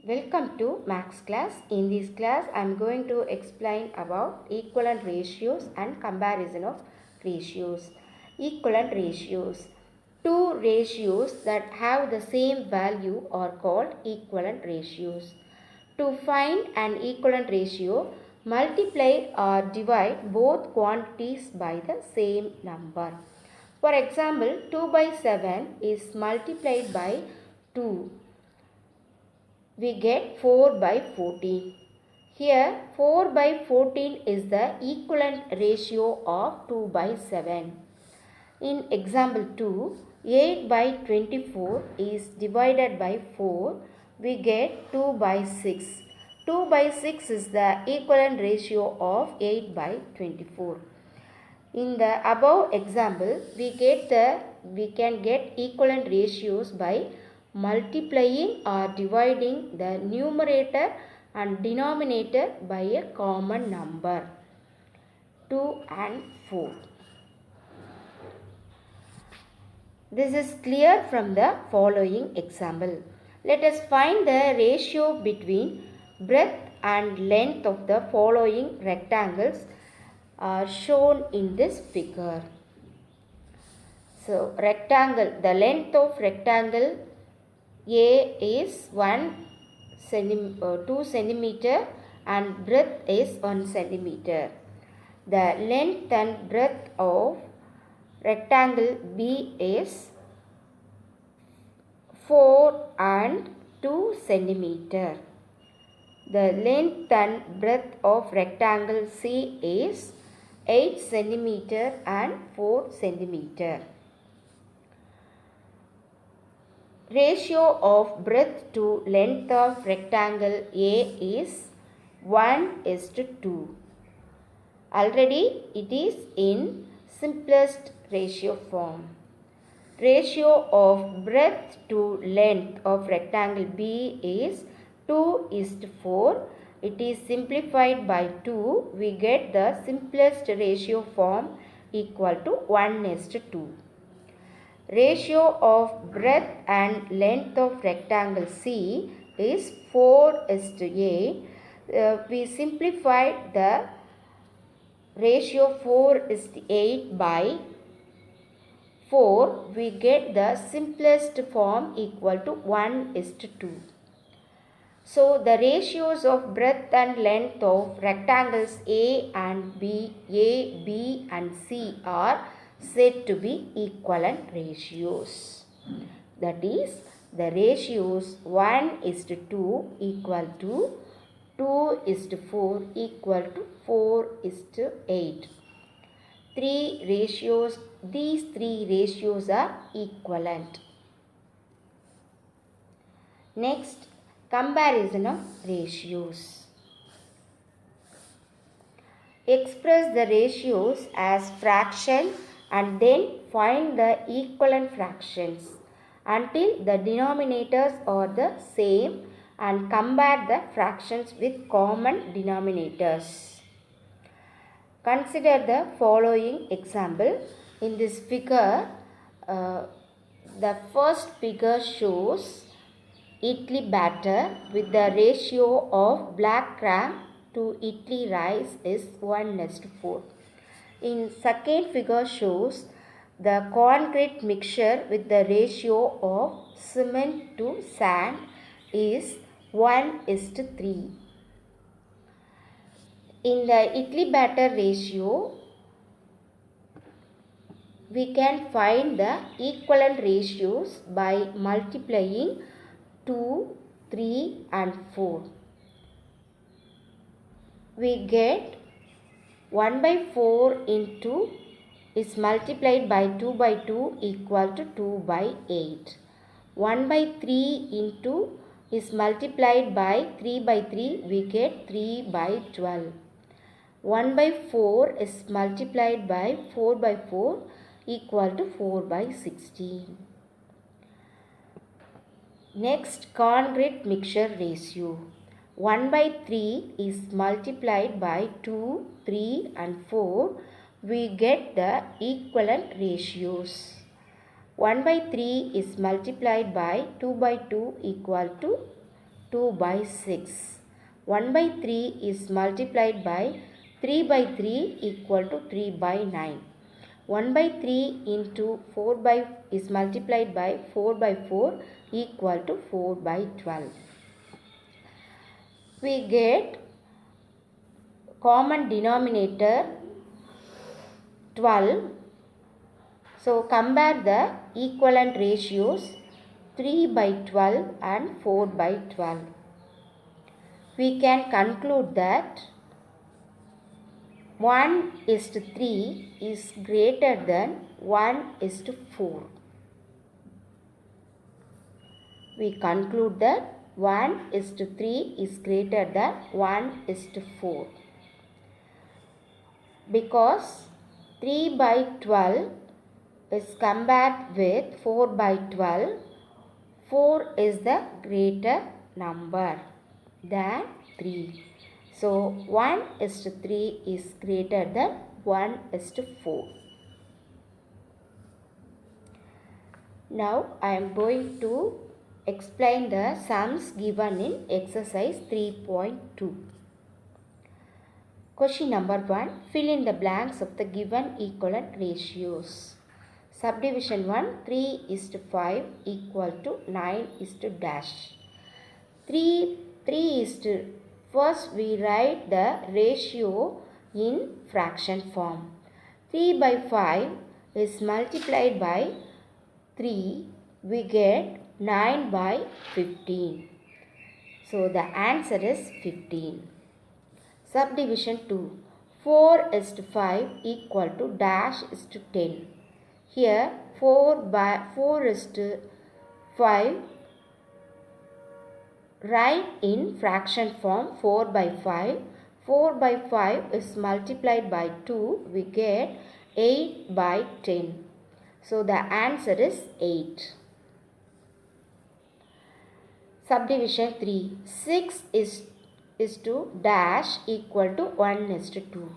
Welcome to Max class. In this class, I am going to explain about equivalent ratios and comparison of ratios. Equivalent ratios. Two ratios that have the same value are called equivalent ratios. To find an equivalent ratio, multiply or divide both quantities by the same number. For example, 2 by 7 is multiplied by 2. We get 4 by 14. Here 4 by 14 is the equivalent ratio of 2 by 7. In example 2, 8 by 24 is divided by 4. We get 2 by 6. 2 by 6 is the equivalent ratio of 8 by 24. In the above example, we can get equivalent ratios by multiplying or dividing the numerator and denominator by a common number 2 and 4. This is clear from the following example. Let us find the ratio between breadth and length of the following rectangles are shown in this figure. So rectangle, the length of rectangle A is 2 centimeter and breadth is 1 centimeter. The length and breadth of rectangle B is 4 and 2 centimeter. The length and breadth of rectangle C is 8 centimeter and 4 centimeter. Ratio of breadth to length of rectangle A is 1:2. Already it is in simplest ratio form. Ratio of breadth to length of rectangle B is 2:4. It is simplified by 2. We get the simplest ratio form equal to 1:2. Ratio of breadth and length of rectangle C is 4:8. We simplified the ratio 4:8 by 4. We get the simplest form equal to 1:2. So the ratios of breadth and length of rectangles A and B, A, B and C are said to be equivalent ratios. That is, the ratios 1:2 equal to 2:4 equal to 4:8. These three ratios are equivalent. Next, comparison of ratios. Express the ratios as fraction and then find the equivalent fractions until the denominators are the same and compare the fractions with common denominators. Consider the following example. In this figure, the first figure shows idli batter with the ratio of black gram to idli rice is 1:4. In second figure shows the concrete mixture with the ratio of cement to sand is 1:3. In the idli batter ratio, we can find the equivalent ratios by multiplying 2, 3 and 4. We get 1/4 into is multiplied by 2/2 equal to 2/8. 1/3 into is multiplied by 3/3, we get 3/12. 1/4 is multiplied by 4/4 equal to 4/16. Next, concrete mixture ratio. 1/3 is multiplied by 2, 3 and 4. We get the equivalent ratios. 1/3 is multiplied by 2/2 equal to 2 by 6. 1 by 3 is multiplied by 3 by 3 equal to 3 by 9. 1 by 3 into 4 by is multiplied by 4 by 4 equal to 4 by 12. We get common denominator 12. So compare the equivalent ratios 3 by 12 and 4 by 12. We can conclude that 1:3 is greater than 1:4. We conclude that 1:3 is greater than 1:4. Because 3 by 12 is compared with 4 by 12, 4 is the greater number than 3. So 1:3 is greater than 1:4. Now I am going to explain the sums given in exercise 3.2. Question number 1. Fill in the blanks of the given equivalent ratios. Subdivision 1. 3:5 equal to 9:dash. 3 first we write the ratio in fraction form. 3 by 5 is multiplied by 3. We get 9 by 15. So the answer is 15. Subdivision 2. 4:5 equal to dash is to 10. Here 4:5 write in fraction form 4 by 5. 4 by 5 is multiplied by 2. We get 8 by 10. So the answer is 8. Subdivision 3. 6 is to dash equal to 1:2.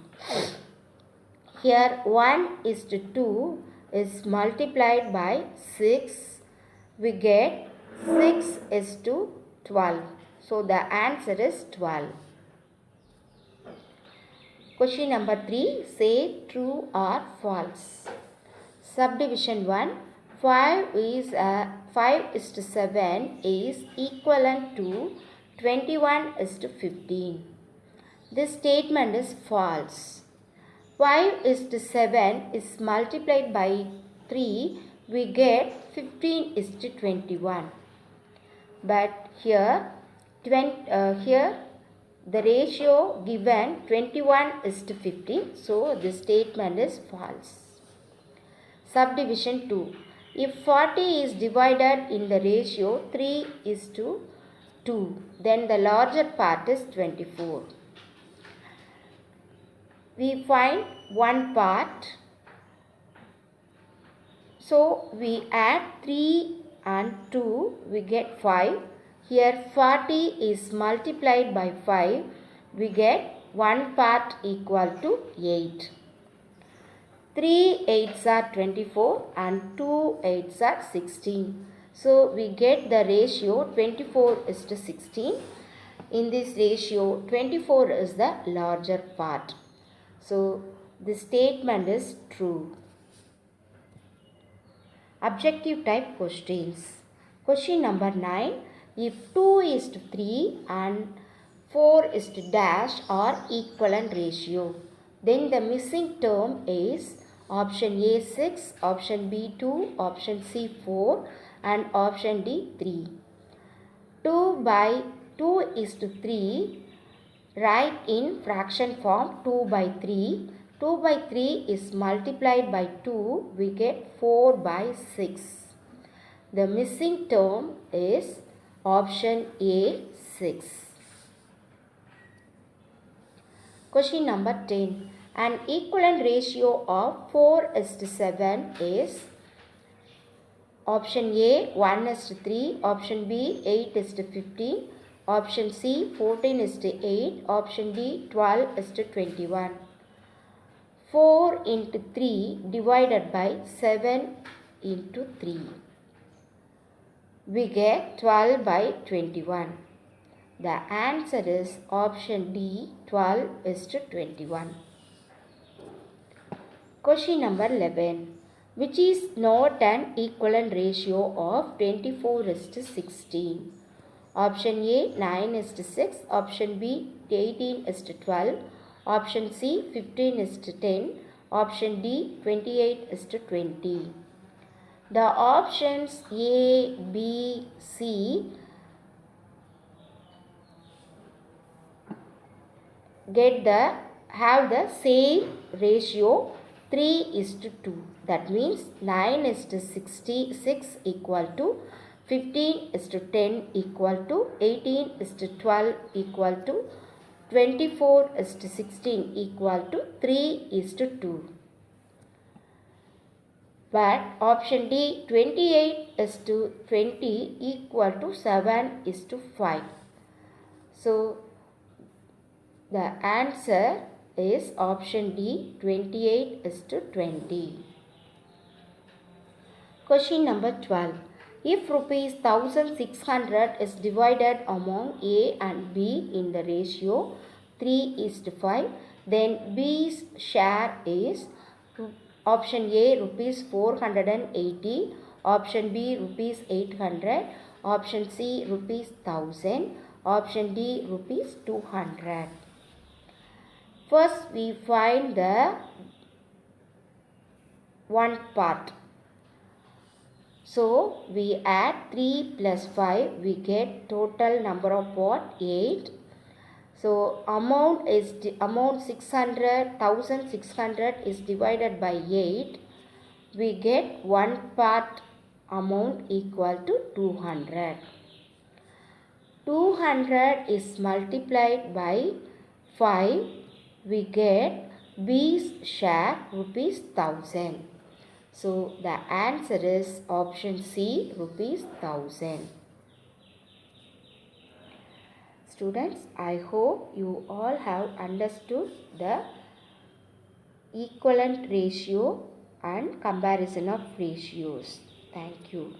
Here 1:2 is multiplied by 6. We get 6:12. So the answer is 12. Question number 3. Say true or false. Subdivision 1. 5:7 is equivalent to 21:15. This statement is false. 5:7 is multiplied by 3. We get 15:21. But here the ratio given 21:15. So this statement is false. Subdivision 2. If 40 is divided in the ratio 3:2, then the larger part is 24. We find one part. So we add 3 and 2, we get 5. Here 40 is multiplied by 5. We get one part equal to 8. 3 8s are 24 and 2 8s are 16. So we get the ratio 24:16. In this ratio 24 is the larger part. So the statement is true. Objective type questions. Question number 9. If 2:3 and 4:dash are equivalent ratio, then the missing term is option A 6, option B 2, option C 4 and option D 3. 2:3 write in fraction form 2 by 3. 2 by 3 is multiplied by 2. We get 4 by 6. The missing term is option A 6. Question number 10. An equivalent ratio of 4:7 is option A 1:3, option B 8:15, option C 14:8, option D 12:21. 4 into 3 divided by 7 into 3. We get 12 by 21. The answer is option D, 12 is to 21. Question number 11. Which is not an equivalent ratio of 24 is to 16? Option A, 9 is to 6. Option B, 18 is to 12. Option C, 15 is to 10. Option D, 28 is to 20. The options A, B, C have the same ratio 3 is to 2. That means 9 is to 66 equal to 15 is to 10 equal to 18 is to 12 equal to 24 is to 16 equal to 3 is to 2. But option D, 28 is to 20 equal to 7 is to 5. So the answer is option D, 28 is to 20. Question number 12. If rupees 1600 is divided among A and B in the ratio 3 is to 5, then B's share is option A, rupees 480, option B, rupees 800, option C, rupees 1000, option D, rupees 200. First, we find the one part. So, we add 3 plus 5, we get total number of what? 8. So, amount 1600 is divided by 8. We get one part amount equal to 200. 200 is multiplied by 5. We get B's share rupees 1000. So the answer is option C, rupees 1000. Students, I hope you all have understood the equivalent ratio and comparison of ratios. Thank you.